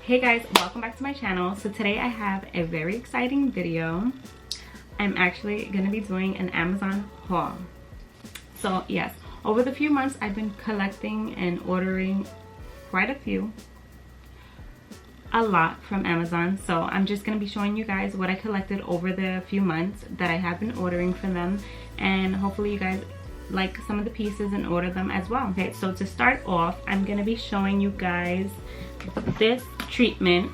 Hey guys, welcome back to my channel. So today I have a very exciting video. I'm actually gonna be doing an Amazon haul. So yes, over the few months I've been collecting and ordering quite a lot from Amazon. So I'm just gonna be showing you guys what I collected over the few months that I have been ordering from them, and hopefully you guys like some of the pieces and order them as well. Okay, so to start off, I'm gonna be showing you guys this treatment.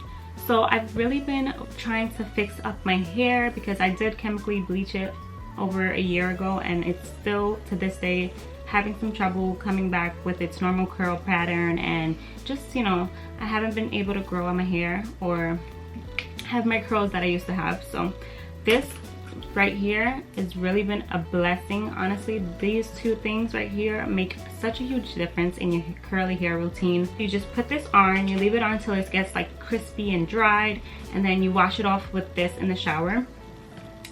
So I've really been trying to fix up my hair because I did chemically bleach it over a year ago, and it's still to this day having some trouble coming back with its normal curl pattern, and just, you know, I haven't been able to grow on my hair or have my curls that I used to have. So this right here has really been a blessing. Honestly, these two things right here make such a huge difference in your curly hair routine. You just put this on, you leave it on until it gets like crispy and dried, and then you wash it off with this in the shower.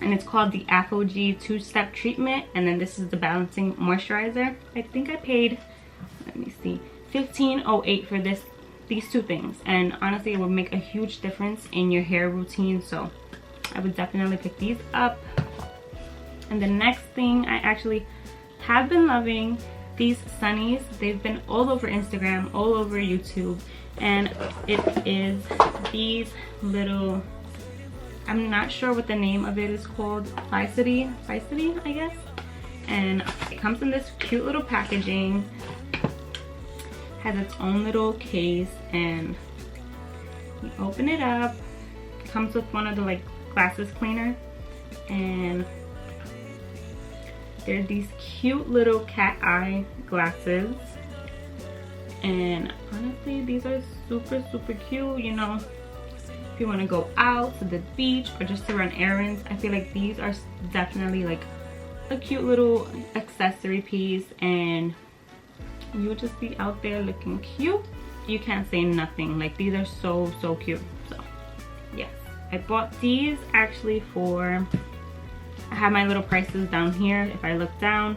And it's called the Aphogee 2-step treatment, and then this is the balancing moisturizer. I think I paid, let me see, $15.08 for these two things, and honestly it will make a huge difference in your hair routine, so I would definitely pick these up. And the next thing, I actually have been loving these sunnies. They've been all over Instagram, all over YouTube, and it is these little, I'm not sure what the name of it is called, Feisty, I guess. And it comes in this cute little packaging, has its own little case, and you open it up. It comes with one of the like glasses cleaner, and they're these cute little cat eye glasses, and honestly these are super cute. You know, if you want to go out to the beach or just to run errands, I feel like these are definitely like a cute little accessory piece, and you'll just be out there looking cute. You can't say nothing. Like, these are so cute. So yes, I bought these actually for, I have my little prices down here if I look down.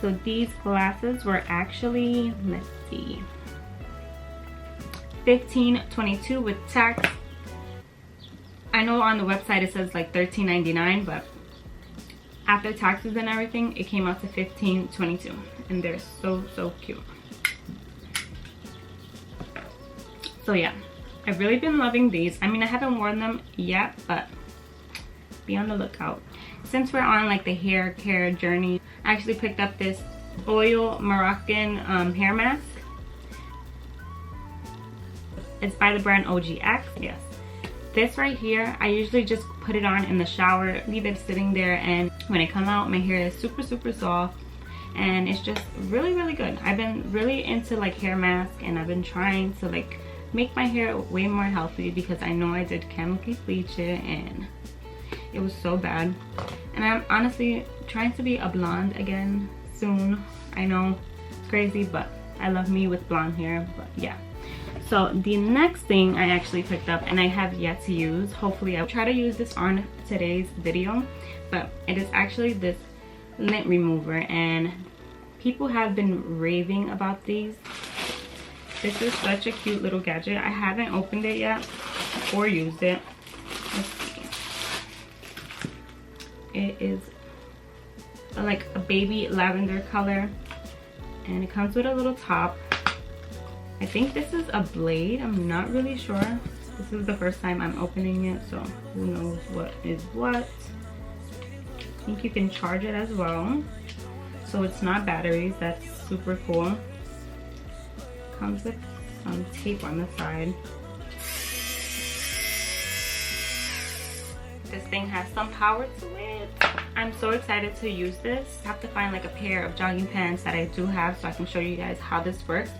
So these glasses were actually, let's see, $15.22 with tax. I know on the website it says like $13.99, but after taxes and everything it came out to $15.22, and they're so cute. So yeah, I've really been loving these. I mean, I haven't worn them yet, but be on the lookout. Since we're on like the hair care journey, I actually picked up this oil Moroccan hair mask. It's by the brand OGX. Yes, this right here, I usually just put it on in the shower, leave it sitting there, and when I come out my hair is super soft, and it's just really good. I've been really into like hair mask, and I've been trying to like make my hair way more healthy because I know I did chemically bleach it and it was so bad. And I'm honestly trying to be a blonde again soon. I know it's crazy, but I love me with blonde hair. But yeah, so the next thing I actually picked up, and I have yet to use, hopefully I'll try to use this on today's video, but it is actually this lint remover, and people have been raving about these. This is such a cute little gadget. I haven't opened it yet or used it. Let's see. It is like a baby lavender color, and it comes with a little top. I think this is a blade. I'm not really sure. This is the first time I'm opening it, so who knows what is what. I think you can charge it as well, so it's not batteries. That's super cool. Comes with some tape on the side. This thing has some power to it. I'm so excited to use this. I have to find like a pair of jogging pants that I do have so I can show you guys how this works.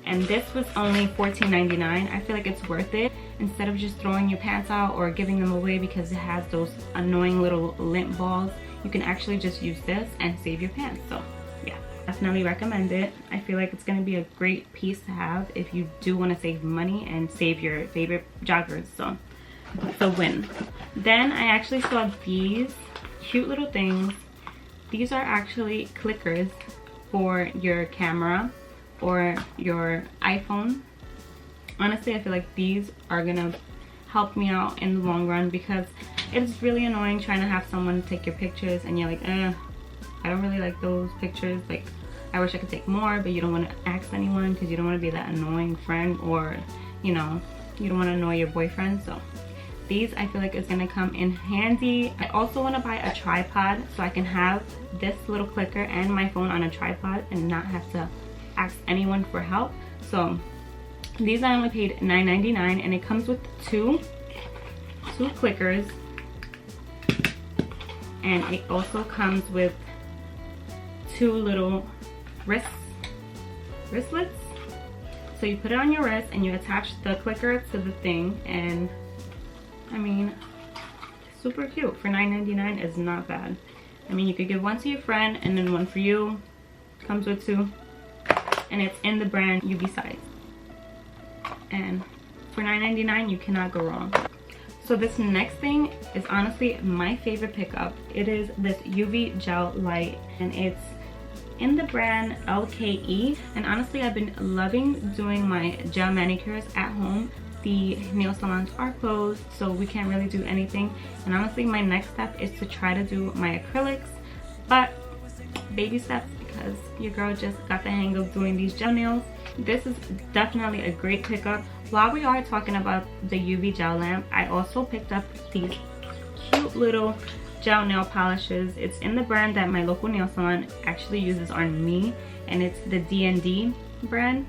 And this was only $14.99. I feel like it's worth it instead of just throwing your pants out or giving them away because it has those annoying little lint balls. You can actually just use this and save your pants. So yeah, definitely recommend it. I feel like it's going to be a great piece to have if you do want to save money and save your favorite joggers. So it's a win. Then I actually saw these cute little things. These are actually clickers for your camera or your iPhone. honestly, I feel like these are gonna help me out in the long run, because it's really annoying trying to have someone take your pictures and you're like, I don't really like those pictures. Like, I wish I could take more, but you don't want to ask anyone because you don't want to be that annoying friend, or you know, you don't want to annoy your boyfriend. So these, I feel like, is going to come in handy. I also want to buy a tripod so I can have this little clicker and my phone on a tripod and not have to ask anyone for help. So these I only paid $9.99, and it comes with two clickers, and it also comes with two little wristlets. So you put it on your wrist and you attach the clicker to the thing, and I mean, super cute. For $9.99 is not bad. I mean, you could give one to your friend and then one for you. Comes with two, and it's in the brand UV size. And for $9.99 you cannot go wrong. So this next thing is honestly my favorite pickup. It is this UV gel light, and it's in the brand LKE. And honestly, I've been loving doing my gel manicures at home. The nail salons are closed, so we can't really do anything. And honestly, my next step is to try to do my acrylics, but baby steps, because your girl just got the hang of doing these gel nails. This is definitely a great pickup. While we are talking about the UV gel lamp, I also picked up these cute little gel nail polishes. It's in the brand that my local nail salon actually uses on me, and it's the D&D brand.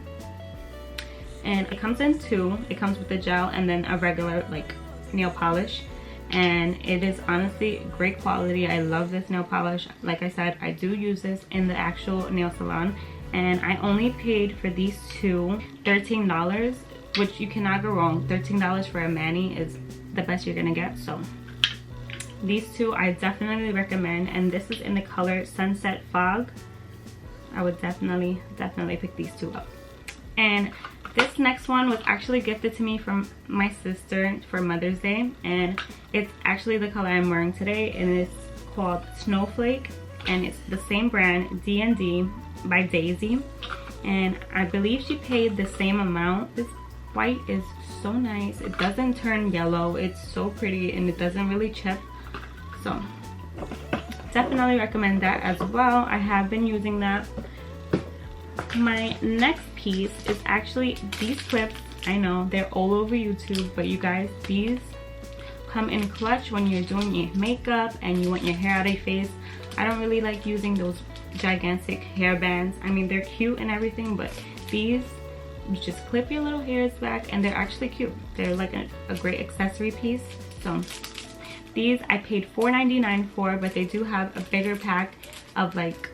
And it comes in two. It comes with the gel and then a regular like nail polish, and it is honestly great quality. I love this nail polish. Like I said, I do use this in the actual nail salon, and I only paid for these two $13, which you cannot go wrong. $13 for a mani is the best you're gonna get. So these two I definitely recommend, and this is in the color Sunset Fog. I would definitely pick these two up. And this next one was actually gifted to me from my sister for Mother's Day, and it's actually the color I'm wearing today, and it's called Snowflake, and it's the same brand, D&D by Daisy, and I believe she paid the same amount. This white is so nice. It doesn't turn yellow. It's so pretty, and it doesn't really chip. So definitely recommend that as well. I have been using that. My next piece is actually these clips. I know they're all over YouTube, but you guys, these come in clutch when you're doing your makeup and you want your hair out of your face. I don't really like using those gigantic hair bands. I mean, they're cute and everything, but these, you just clip your little hairs back, and they're actually cute. They're like a great accessory piece. So these I paid $4.99 for, but they do have a bigger pack of like,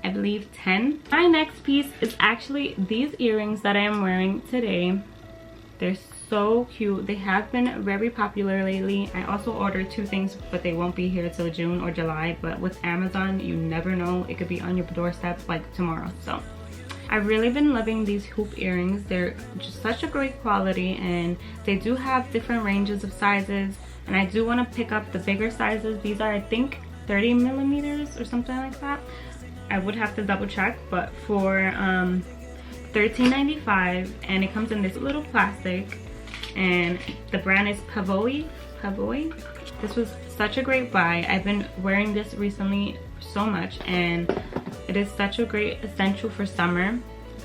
I believe 10. My next piece is actually these earrings that I am wearing today. They're so cute. They have been very popular lately. I also ordered two things, but they won't be here till June or July. But with Amazon, you never know. It could be on your doorstep like tomorrow. So I've really been loving these hoop earrings. They're just such a great quality, and they do have different ranges of sizes. And I do want to pick up the bigger sizes. These are, I think, 30 millimeters or something like that. I would have to double check, but for $13.95, and it comes in this little plastic, and the brand is Aphogee. This was such a great buy. I've been wearing this recently so much, and it is such a great essential for summer.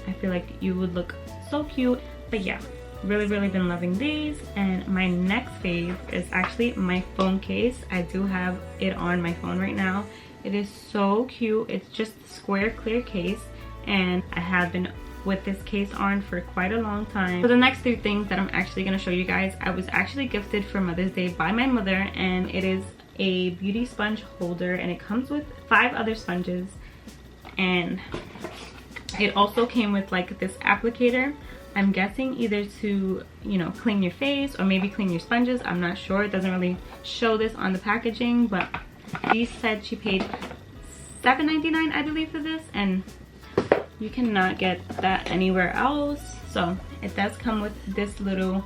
I feel like you would look so cute. But yeah, really been loving these. And my next fave is actually my phone case. I do have it on my phone right now. It is so cute. It's just a square clear case, and I have been with this case on for quite a long time. So the next three things that I'm actually going to show you guys, I was actually gifted for Mother's Day by my mother, and it is a beauty sponge holder, and it comes with 5 other sponges, and it also came with like this applicator. I'm guessing either to, you know, clean your face or maybe clean your sponges. I'm not sure. It doesn't really show this on the packaging, but she said she paid $7.99, I believe, for this, and you cannot get that anywhere else. So it does come with this little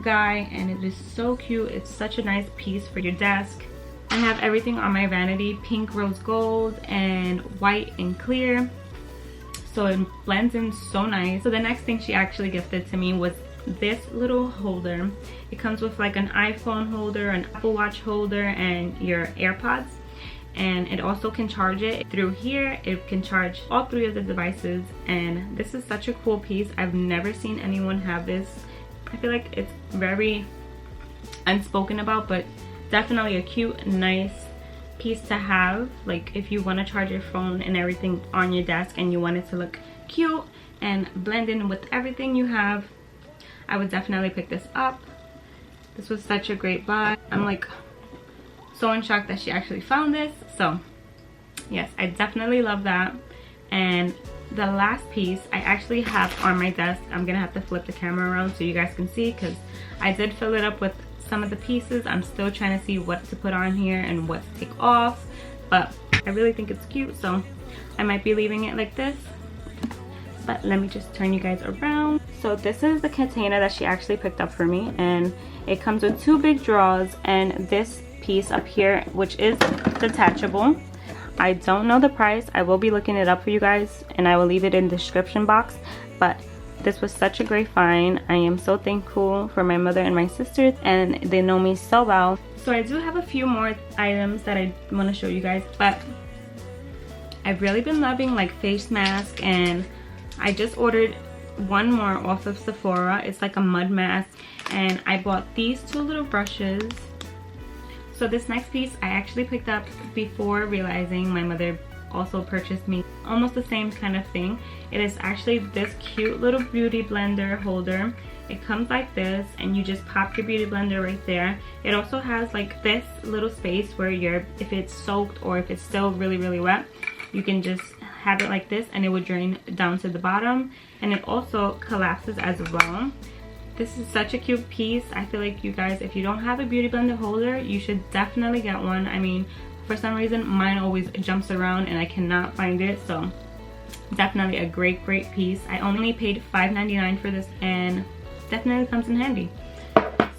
guy, and it is so cute. It's such a nice piece for your desk. I have everything on my vanity: pink, rose gold, and white and clear. So so it blends in so nice. So the next thing she actually gifted to me was this little holder. It comes with like an iPhone holder, an Apple Watch holder, and your AirPods. And it also can charge it through here. It can charge all 3 of the devices, and this is such a cool piece. I've never seen anyone have this. I feel like it's very unspoken about, but definitely a cute, nice piece to have. Like if you want to charge your phone and everything on your desk and you want it to look cute and blend in with everything you have, I would definitely pick this up. This was such a great buy. I'm like so in shock that she actually found this. So yes, I definitely love that. And the last piece I actually have on my desk. I'm gonna have to flip the camera around so you guys can see, because I did fill it up with some of the pieces. I'm still trying to see what to put on here and what to take off, but I really think it's cute, so I might be leaving it like this. But let me just turn you guys around. So this is the container that she actually picked up for me, and it comes with 2 big drawers and this piece up here, which is detachable. I don't know the price. I will be looking it up for you guys, and I will leave it in the description box. But this was such a great find. I am so thankful for my mother and my sisters, and they know me so well. So I do have a few more items that I want to show you guys, but I've really been loving like face mask, and I just ordered one more off of Sephora. It's like a mud mask, and I bought these 2 little brushes. So this next piece I actually picked up before realizing my mother also purchased me almost the same kind of thing. It is actually this cute little beauty blender holder. It comes like this, and you just pop your beauty blender right there. It also has like this little space where if it's soaked or if it's still really wet, you can just have it like this and it would drain down to the bottom, and it also collapses as well. This is such a cute piece. I feel like you guys, if you don't have a beauty blender holder, you should definitely get one. I mean, for some reason mine always jumps around and I cannot find it, so definitely a great piece. I only paid $5.99 for this, and definitely comes in handy.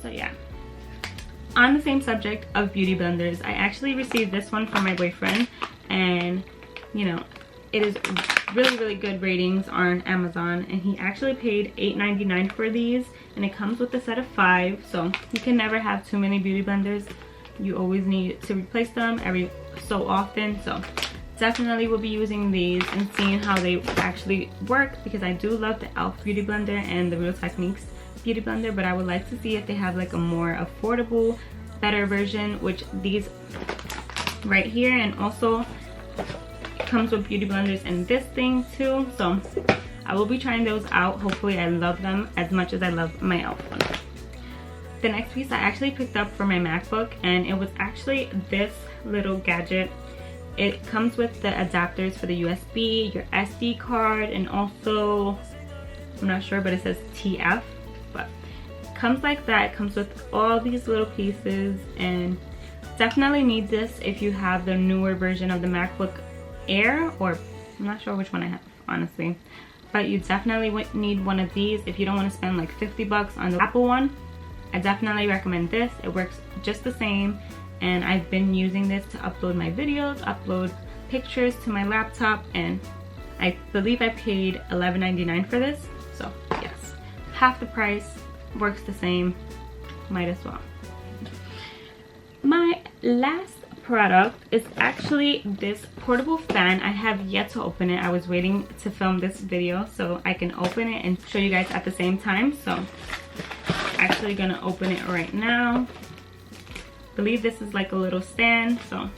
So yeah, on the same subject of beauty blenders, I actually received this one from my boyfriend, and you know, it is really good ratings on Amazon, and he actually paid $8.99 for these, and it comes with a set of 5, so you can never have too many beauty blenders. You always need to replace them every so often, so definitely will be using these and seeing how they actually work, because I do love the e.l.f. beauty blender and the Real Techniques beauty blender, but I would like to see if they have like a more affordable, better version, which these right here, and also comes with beauty blenders in this thing too. So I will be trying those out. Hopefully I love them as much as I love my e.l.f. one. The next piece I actually picked up for my MacBook, and it was actually this little gadget. It comes with the adapters for the USB, your SD card, and also, I'm not sure, but it says TF, but it comes like that. It comes with all these little pieces, and definitely need this if you have the newer version of the MacBook Air, or I'm not sure which one I have honestly, but you definitely need one of these if you don't want to spend like 50 bucks on the Apple one. I definitely recommend this. It works just the same, and I've been using this to upload my videos, upload pictures to my laptop, and I believe I paid $11.99 for this. So yes, half the price, works the same, might as well. My last product is actually this portable fan. I have yet to open it. I was waiting to film this video so I can open it and show you guys at the same time, so actually gonna open it right now. I believe this is like a little stand, so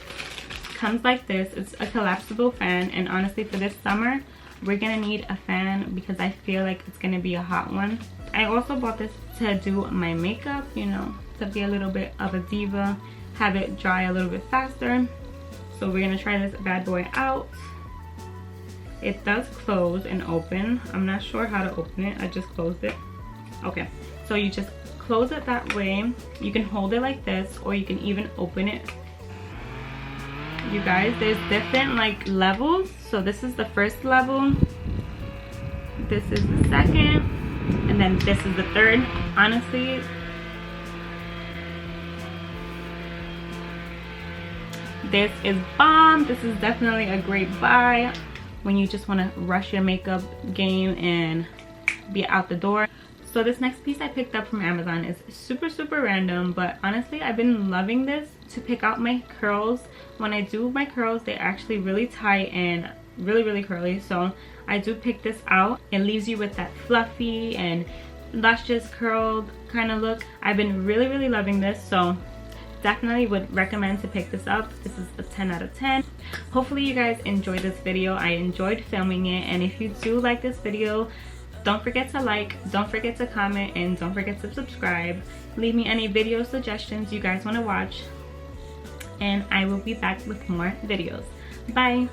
it comes like this. It's a collapsible fan, and honestly for this summer we're gonna need a fan because I feel like it's gonna be a hot one. I also bought this to do my makeup, you know, to be a little bit of a diva, have it dry a little bit faster. So we're gonna try this bad boy out. It does close and open. I'm not sure how to open it. I just closed it. Okay, so you just close it that way. You can hold it like this, or you can even open it. You guys, there's different like levels. So this is the first level, this is the second, and then this is the third. Honestly, this is bomb. This is definitely a great buy. when you just want to rush your makeup game and be out the door. So this next piece I picked up from Amazon is super random, but honestly I've been loving this to pick out my curls. When I do my curls, they're actually really tight and really curly, so I do pick this out. It leaves you with that fluffy and luscious curled kind of look. I've been really loving this, so definitely would recommend to pick this up. This is a 10 out of 10. Hopefully you guys enjoyed this video. I enjoyed filming it, and if you do like this video, don't forget to like, don't forget to comment, and don't forget to subscribe. Leave me any video suggestions you guys want to watch, and I will be back with more videos. Bye.